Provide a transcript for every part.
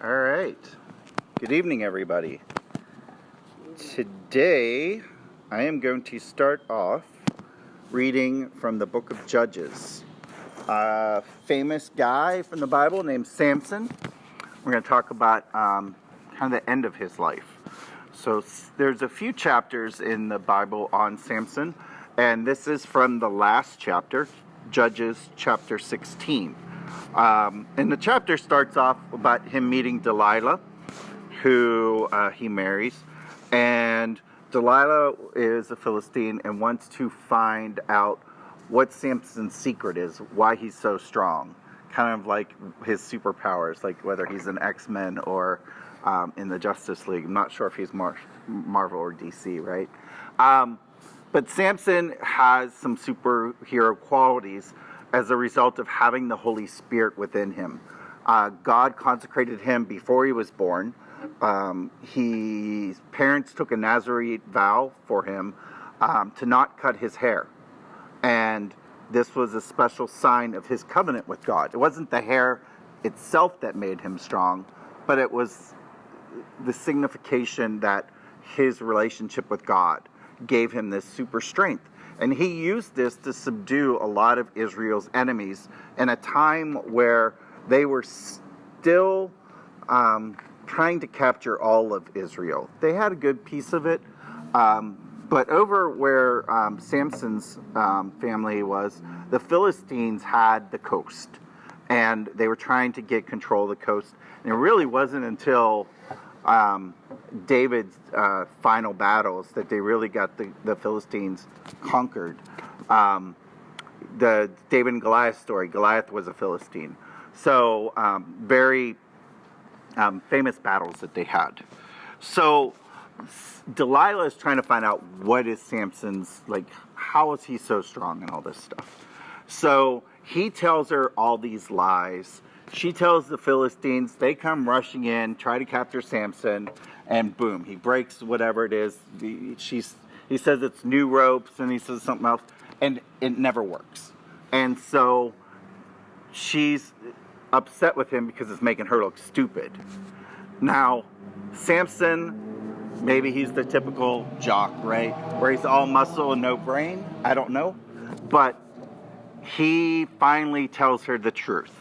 All right. Good evening, everybody. Today, I am going to start off reading from the book of Judges. A famous guy from the Bible named Samson. We're going to talk about kind of the end of his life. So there's a few chapters in the Bible on Samson, and this is from the last chapter, Judges chapter 16. And the chapter starts off about him meeting Delilah, who he marries. And Delilah is a Philistine and wants to find out what Samson's secret is, why he's so strong. Kind of like his superpowers, like whether he's an X-Men or in the Justice League. I'm not sure if he's Marvel or DC, right? But Samson has some superhero qualities as a result of having the Holy Spirit within him. God consecrated him before he was born. His parents took a Nazarite vow for him to not cut his hair. And this was a special sign of his covenant with God. It wasn't the hair itself that made him strong, but it was the signification that his relationship with God gave him this super strength. And he used this to subdue a lot of Israel's enemies in a time where they were still trying to capture all of Israel. They had a good piece of it, but over where Samson's family was, the Philistines had the coast, and they were trying to get control of the coast. And it really wasn't until David's final battles that they really got the Philistines conquered. The David and Goliath story, Goliath was a Philistine. So very famous battles that they had. So Delilah is trying to find out what is Samson's, like, how is he so strong and all this stuff. So he tells her all these lies. She tells the Philistines, they come rushing in, try to capture Samson, and boom, he breaks whatever it is. He says it's new ropes, and he says something else, and it never works. And so she's upset with him because it's making her look stupid. Now, Samson, maybe he's the typical jock, right? Where he's all muscle and no brain. I don't know. But he finally tells her the truth.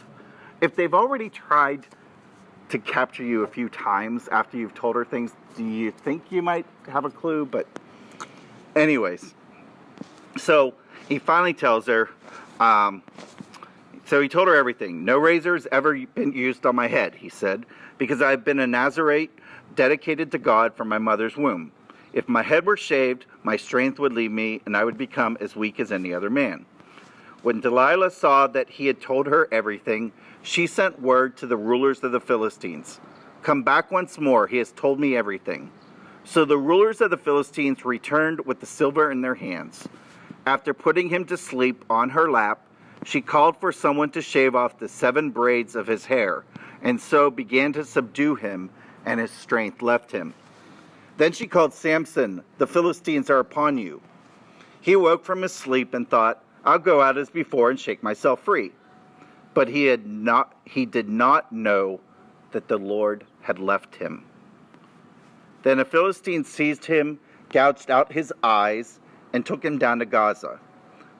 If they've already tried to capture you a few times after you've told her things, do you think you might have a clue? But anyways, so he finally tells her, so he told her everything. No razor's ever been used on my head, he said, because I've been a Nazarite dedicated to God from my mother's womb. If my head were shaved, my strength would leave me and I would become as weak as any other man. When Delilah saw that he had told her everything, she sent word to the rulers of the Philistines. Come back once more, he has told me everything. So the rulers of the Philistines returned with the silver in their hands. After putting him to sleep on her lap, she called for someone to shave off the 7 braids of his hair, and so began to subdue him, and his strength left him. Then she called Samson, the Philistines are upon you. He awoke from his sleep and thought, I'll go out as before and shake myself free. But he did not know that the Lord had left him. Then a Philistine seized him, gouged out his eyes, and took him down to Gaza.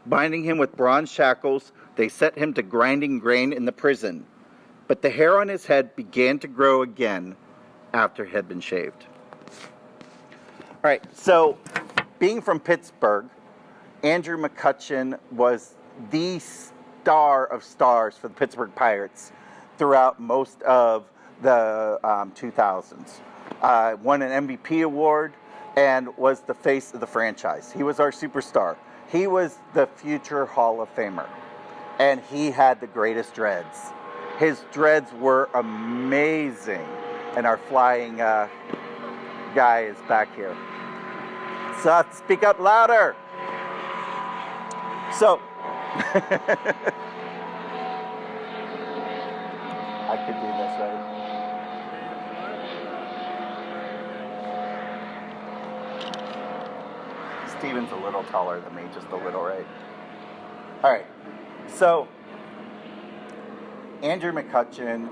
Binding him with bronze shackles, they set him to grinding grain in the prison. But the hair on his head began to grow again after it had been shaved. All right, so being from Pittsburgh, Andrew McCutchen was the star of stars for the Pittsburgh Pirates throughout most of the 2000s. Won an MVP award and was the face of the franchise. He was our superstar. He was the future Hall of Famer. And he had the greatest dreads. His dreads were amazing. And our flying guy is back here. Seth, speak up louder. So, I could do this, right? Steven's a little taller than me, just a little, right? All right. So, Andrew McCutchen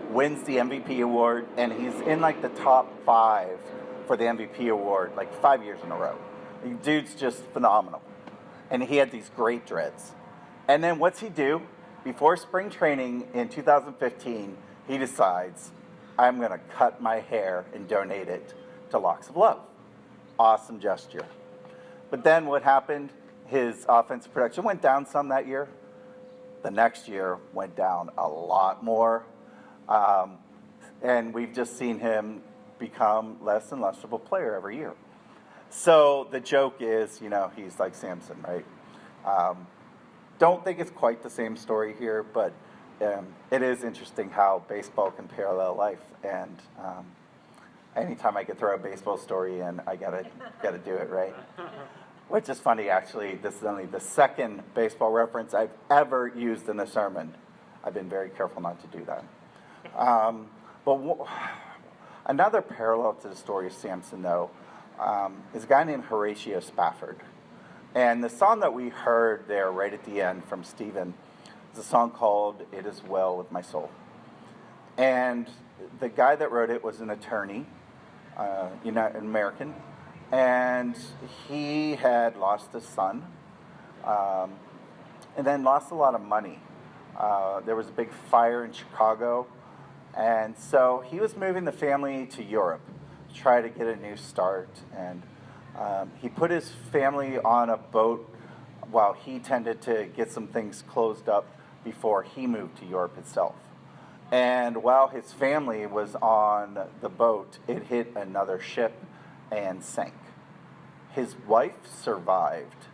wins the MVP award, and he's in like the top 5 for the MVP award, like 5 years in a row. The dude's just phenomenal. And he had these great dreads. And then what's he do? Before spring training in 2015, he decides, I'm going to cut my hair and donate it to Locks of Love. Awesome gesture. But then what happened? His offensive production went down some that year. The next year went down a lot more. And we've just seen him become less and less of a player every year. So the joke is, he's like Samson, right? Don't think it's quite the same story here, but it is interesting how baseball can parallel life. And anytime I could throw a baseball story in, I gotta do it, right? Which is funny, actually. This is only the second baseball reference I've ever used in a sermon. I've been very careful not to do that. Another parallel to the story of Samson, though, is a guy named Horatio Spafford. And the song that we heard there right at the end from Stephen is a song called It Is Well With My Soul. And the guy that wrote it was an attorney, an American, and he had lost his son, and then lost a lot of money. There was a big fire in Chicago, and so he was moving the family to Europe to try to get a new start. And he put his family on a boat while he tended to get some things closed up before he moved to Europe itself. And while his family was on the boat, it hit another ship and sank. His wife survived,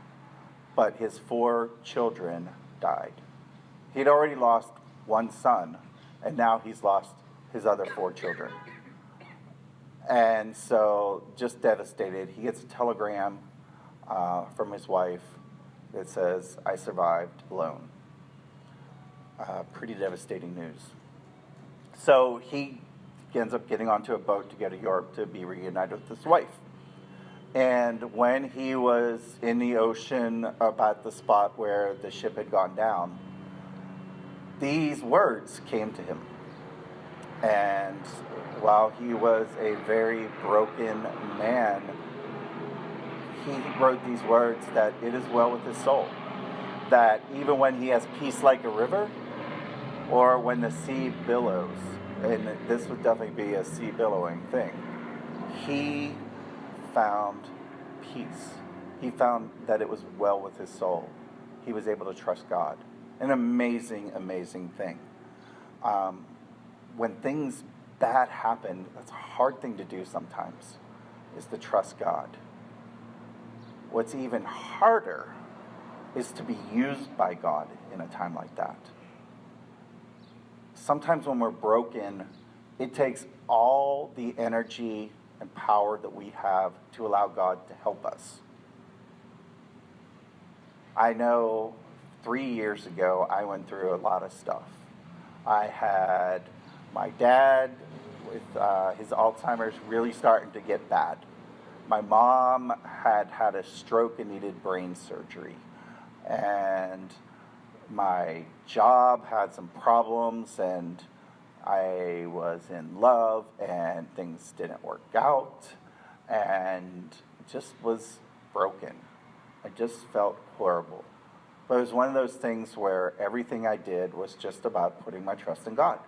but his 4 children died. He'd already lost one son, and now he's lost his other 4 children. And so, just devastated, he gets a telegram from his wife that says, I survived alone. Pretty devastating news. So he ends up getting onto a boat to go to Europe to be reunited with his wife. And when he was in the ocean about the spot where the ship had gone down, these words came to him. And while he was a very broken man, he wrote these words that it is well with his soul. That even when he has peace like a river, or when the sea billows, and this would definitely be a sea billowing thing, he found peace. He found that it was well with his soul. He was able to trust God. An amazing, amazing thing. When things bad happen, that's a hard thing to do sometimes, is to trust God. What's even harder is to be used by God in a time like that. Sometimes when we're broken, it takes all the energy and power that we have to allow God to help us. I know 3 years ago, I went through a lot of stuff. I had my dad with his Alzheimer's really starting to get bad. My mom had had a stroke and needed brain surgery. And my job had some problems, and I was in love, and things didn't work out, and just was broken. I just felt horrible. But it was one of those things where everything I did was just about putting my trust in God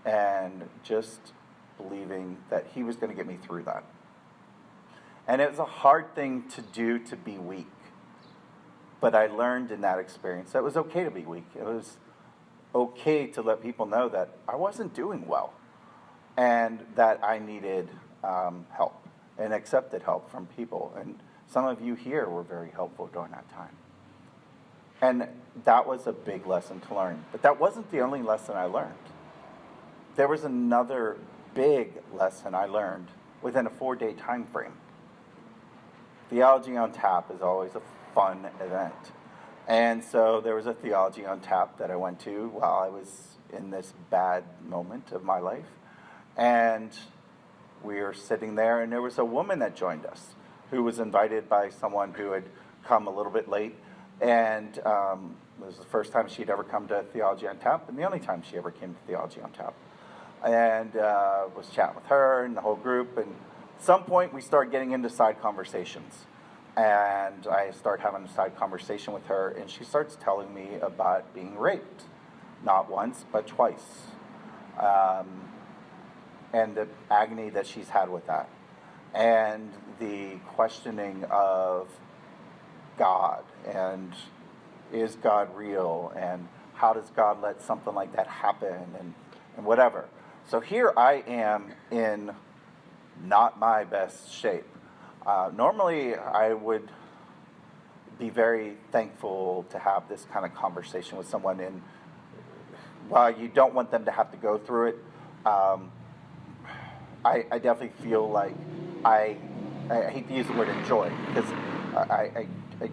and just believing that He was going to get me through that. And it was a hard thing to do, to be weak. But I learned in that experience that it was okay to be weak. It was okay to let people know that I wasn't doing well and that I needed help and accepted help from people. And some of you here were very helpful during that time. And that was a big lesson to learn. But that wasn't the only lesson I learned. There was another big lesson I learned within a 4-day time frame. Theology on Tap is always a fun event. And so there was a Theology on Tap that I went to while I was in this bad moment of my life. And we were sitting there, and there was a woman that joined us who was invited by someone who had come a little bit late. And it was the first time she'd ever come to Theology on Tap, and the only time she ever came to Theology on Tap. and was chatting with her and the whole group. And at some point, we started getting into side conversations. And I started having a side conversation with her, and she starts telling me about being raped. Not once, but twice. And the agony that she's had with that. And the questioning of God, and is God real, and how does God let something like that happen, and whatever. So here I am in not my best shape. Normally I would be very thankful to have this kind of conversation with someone, and while you don't want them to have to go through it, I definitely feel like I hate to use the word enjoy, because I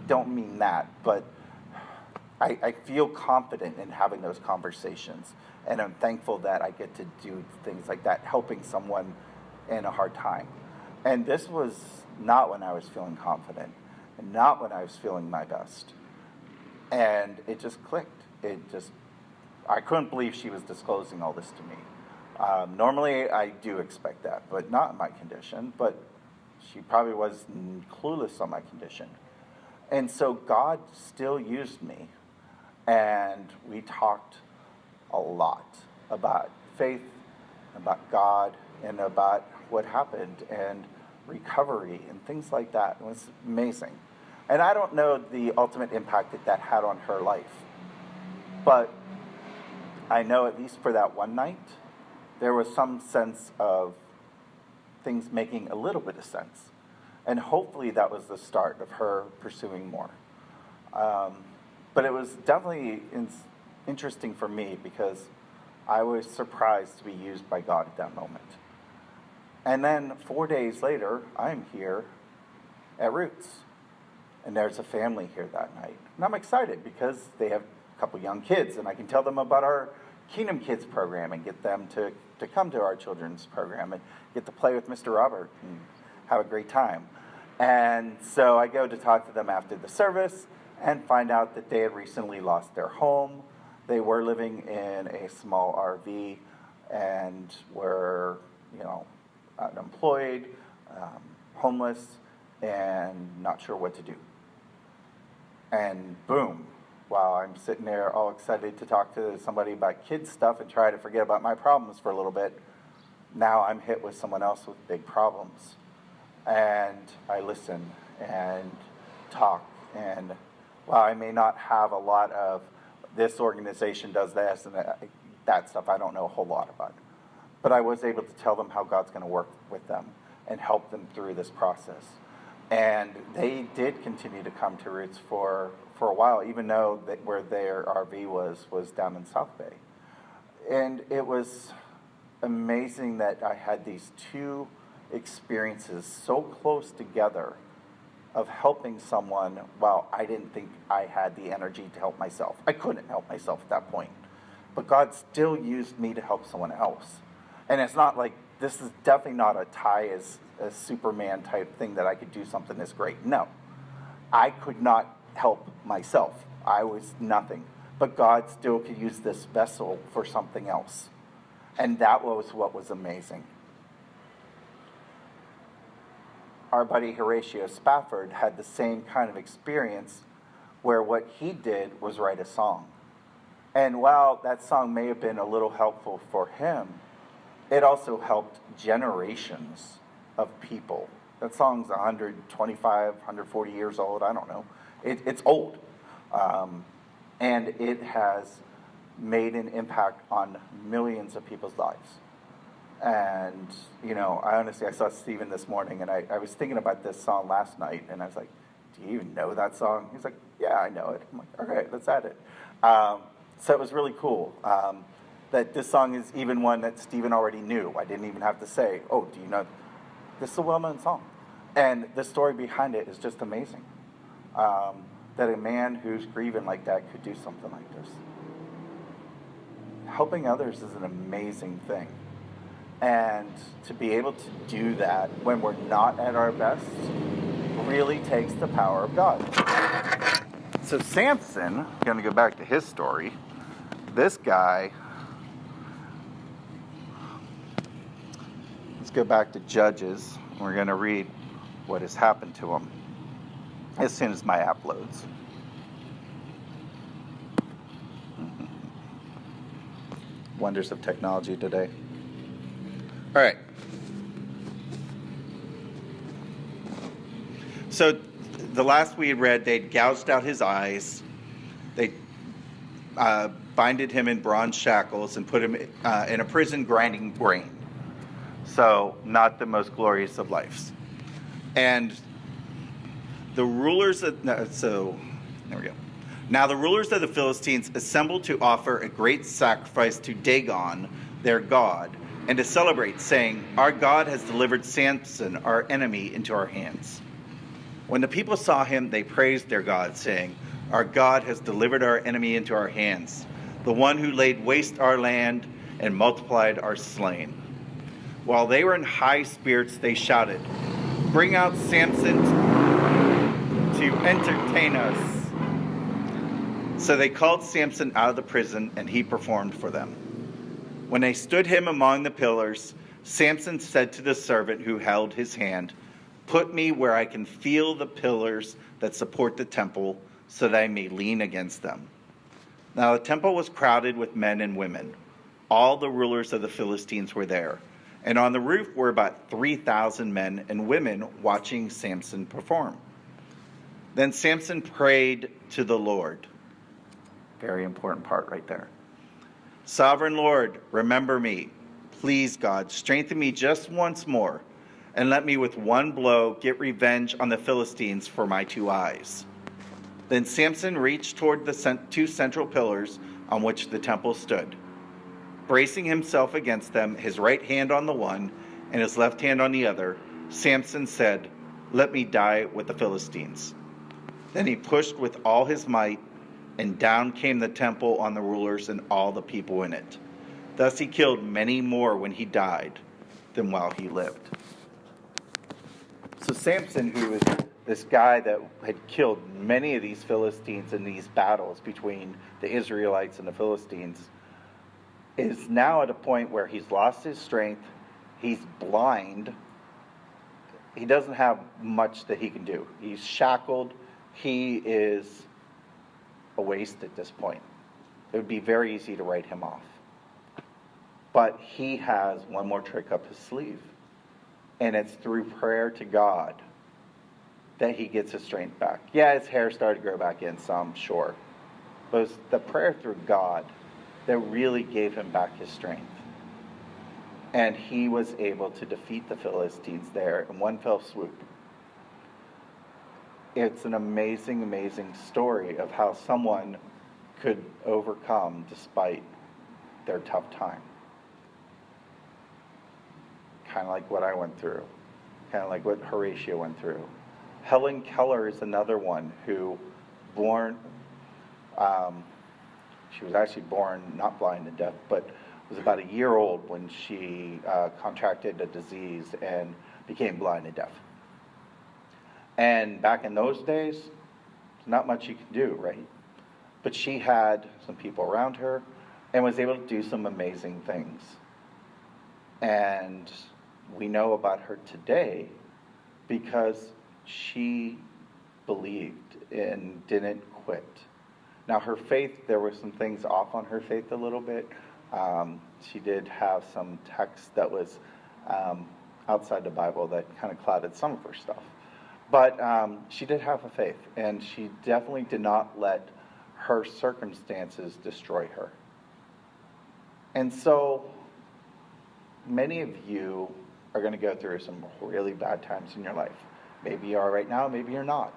don't mean that, but I feel confident in having those conversations, and I'm thankful that I get to do things like that, helping someone in a hard time. And this was not when I was feeling confident, and not when I was feeling my best. And it just clicked. I couldn't believe she was disclosing all this to me. Normally I do expect that, but not in my condition. But she probably was clueless on my condition. And so God still used me, and we talked a lot about faith, about God, and about what happened, and recovery, and things like that. It was amazing. And I don't know the ultimate impact that that had on her life, but I know at least for that one night, there was some sense of things making a little bit of sense. And hopefully that was the start of her pursuing more. But it was definitely interesting for me, because I was surprised to be used by God at that moment. And then 4 days later, I'm here at Roots. And there's a family here that night. And I'm excited because they have a couple young kids, and I can tell them about our Kingdom Kids program and get them to come to our children's program and get to play with Mr. Robert and have a great time. And so I go to talk to them after the service and find out that they had recently lost their home. They were living in a small RV and were, unemployed, homeless, and not sure what to do. And boom, while I'm sitting there all excited to talk to somebody about kids stuff and try to forget about my problems for a little bit, now I'm hit with someone else with big problems. And I listen and talk, and while I may not have a lot of this organization does this and that stuff, I don't know a whole lot about it. But I was able to tell them how God's going to work with them and help them through this process. And they did continue to come to Roots for a while, even though where their RV was down in South Bay. And it was amazing that I had these two experiences so close together of helping someone while I didn't think I had the energy to help myself. I couldn't help myself at that point. But God still used me to help someone else. And it's not like, this is definitely not a Ty as a Superman type thing that I could do something this great. No. I could not help myself. I was nothing. But God still could use this vessel for something else. And that was what was amazing. Our buddy Horatio Spafford had the same kind of experience, where what he did was write a song. And while that song may have been a little helpful for him, it also helped generations of people. That song's 125, 140 years old, I don't know. It's old. And it has made an impact on millions of people's lives. And, I saw Stephen this morning, and I was thinking about this song last night, and I was like, do you even know that song? He's like, yeah, I know it. I'm like, okay, let's add it. So it was really cool that this song is even one that Stephen already knew. I didn't even have to say, oh, do you know? This is a well-known song. And the story behind it is just amazing. That a man who's grieving like that could do something like this. Helping others is an amazing thing. And to be able to do that when we're not at our best really takes the power of God. So Samson, going to go back to his story, this guy Let's go back to Judges. We're going to read what has happened to them as soon as my app loads. Wonders of technology today. All right. So the last we had read, they'd gouged out his eyes. They binded him in bronze shackles and put him in a prison grinding grain. So not the most glorious of lives. And the rulers of, there we go. Now the rulers of the Philistines assembled to offer a great sacrifice to Dagon, their god, and to celebrate, saying, "Our God has delivered Samson, our enemy, into our hands." When the people saw him, they praised their God, saying, "Our God has delivered our enemy into our hands, the one who laid waste our land and multiplied our slain." While they were in high spirits, they shouted, "Bring out Samson to entertain us." So they called Samson out of the prison, and he performed for them. When they stood him among the pillars, Samson said to the servant who held his hand, "Put me where I can feel the pillars that support the temple, so that I may lean against them." Now the temple was crowded with men and women. All the rulers of the Philistines were there, and on the roof were about 3,000 men and women watching Samson perform. Then Samson prayed to the Lord. Very important part right there. "Sovereign Lord, remember me. Please, God, strengthen me just once more, and let me with one blow get revenge on the Philistines for my 2 eyes." Then Samson reached toward the 2 central pillars on which the temple stood. Bracing himself against them, his right hand on the one and his left hand on the other, Samson said, "Let me die with the Philistines." Then he pushed with all his might, and down came the temple on the rulers and all the people in it. Thus he killed many more when he died than while he lived. So Samson, who was this guy that had killed many of these Philistines in these battles between the Israelites and the Philistines, is now at a point where he's lost his strength, he's blind, he doesn't have much that he can do. He's shackled, he is a waste at this point. It would be very easy to write him off. But he has one more trick up his sleeve. And it's through prayer to God that he gets his strength back. Yeah, his hair started to grow back in some, sure. But it was the prayer through God that really gave him back his strength. And he was able to defeat the Philistines there in one fell swoop. It's an amazing, amazing story of how someone could overcome despite their tough time. Kind of like what I went through. Kind of like what Horatio went through. Helen Keller is another one who she was actually born not blind and deaf, but was about a year old when she contracted a disease and became blind and deaf. And back in those days, there's not much you can do, right? But she had some people around her and was able to do some amazing things. And we know about her today because she believed and didn't quit. Now her faith, there were some things off on her faith a little bit. She did have some text that was outside the Bible that kind of clouded some of her stuff. But she did have a faith, and she definitely did not let her circumstances destroy her. And so many of you are going to go through some really bad times in your life. Maybe you are right now, maybe you're not.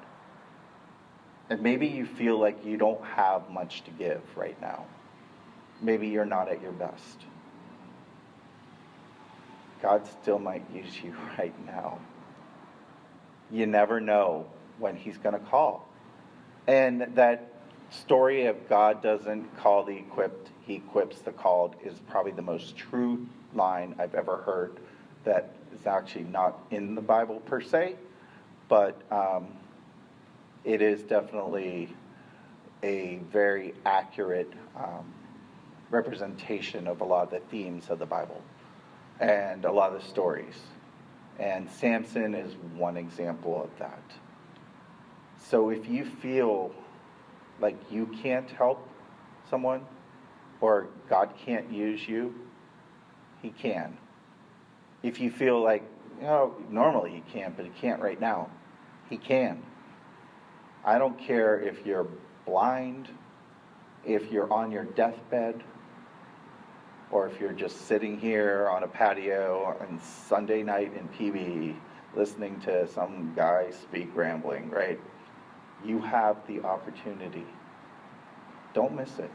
And maybe you feel like you don't have much to give right now. Maybe you're not at your best. God still might use you right now. You never know when he's going to call. And that story of God doesn't call the equipped, he equips the called is probably the most true line I've ever heard that is actually not in the Bible per se, but it is definitely a very accurate representation of a lot of the themes of the Bible. and a lot of the stories. And Samson is one example of that. So if you feel like you can't help someone, or God can't use you, he can. If you feel like, normally he can't, but he can't right now, he can. I don't care if you're blind, if you're on your deathbed, or if you're just sitting here on a patio on Sunday night in PB listening to some guy speak rambling, right? You have the opportunity. Don't miss it.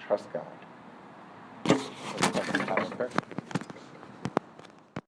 Trust God. Let's spend some time in prayer.